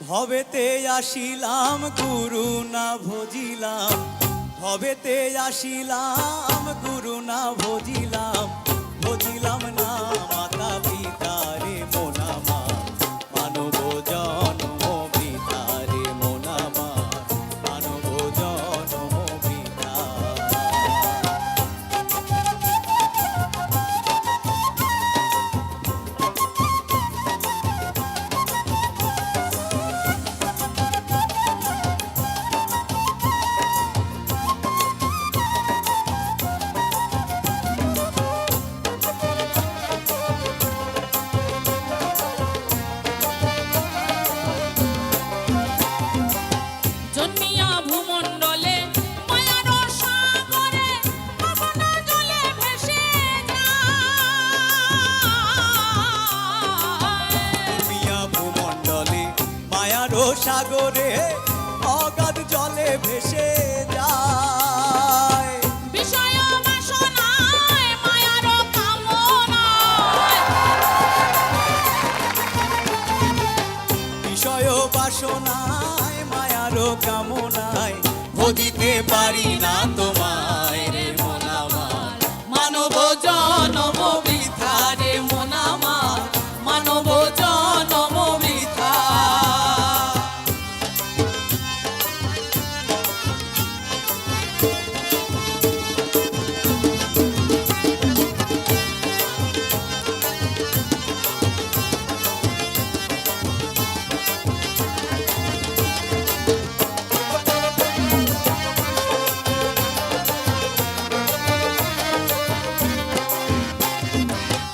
ভবেতে আসিলাম গুরু না ভজিলাম, ভবেতে আসিলাম গুরু না ভজিলাম, ভজিলাম না মাতা পিতা রে মন আমার, মানব জন্ম পিতা রে মন আমার, মানব জন্ম পিতা। জন্মিয়া ভূমণ্ডলে মায়ার সাগরে ভাবনা জলে ভেসে জন্মিয়া ভূমণ্ডলে মায়ার সাগরে অগাধ জলে ভেসে যায়। বিষয় বাসনায় মায়ার কামনায়, বিষয় বাসনায় মায়ার কামনায় ভজিতে পারি না তোমায় রে মন আমার, মানব জনম বৃথা রে মন আমার, মানব জনম বৃথা।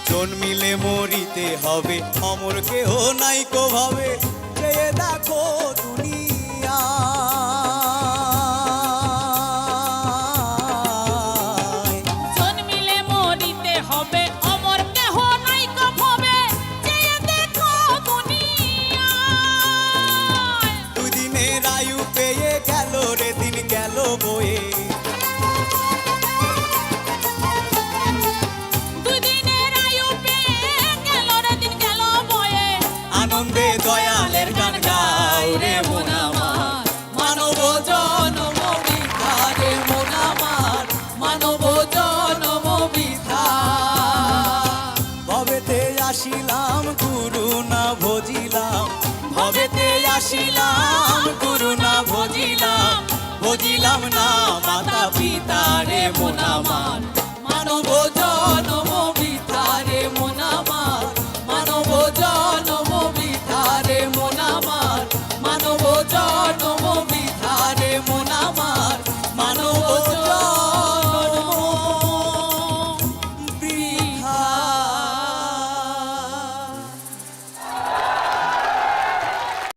জন্মিলে মরিতে হবে, অমর কেহ নাই কো ভাবে, চেয়ে দেখো দুনিয়া। জন্মিলে মরিতে হবে, অমর কেহ নাই কো ভবে, চেয়ে দেখো দুনিয়ায়। দুদিনের আয়ু পেয়ে গেল রে দিন গেল বয়ে, দুদিনের আয়ু পেয়ে গেল রে দিন গেল বয়ে, আনন্দে দয়ালের গান গাও রে মন আমার, মানব জনম বৃথা রে মন আমার, মানব জনম বৃথা। ভবেতে আসিলাম গুরু না ভজিলাম, ভবেতে আসিলাম গুরু না ভজিলাম, ভজিলাম না মাতা পিতা রে মন আমার,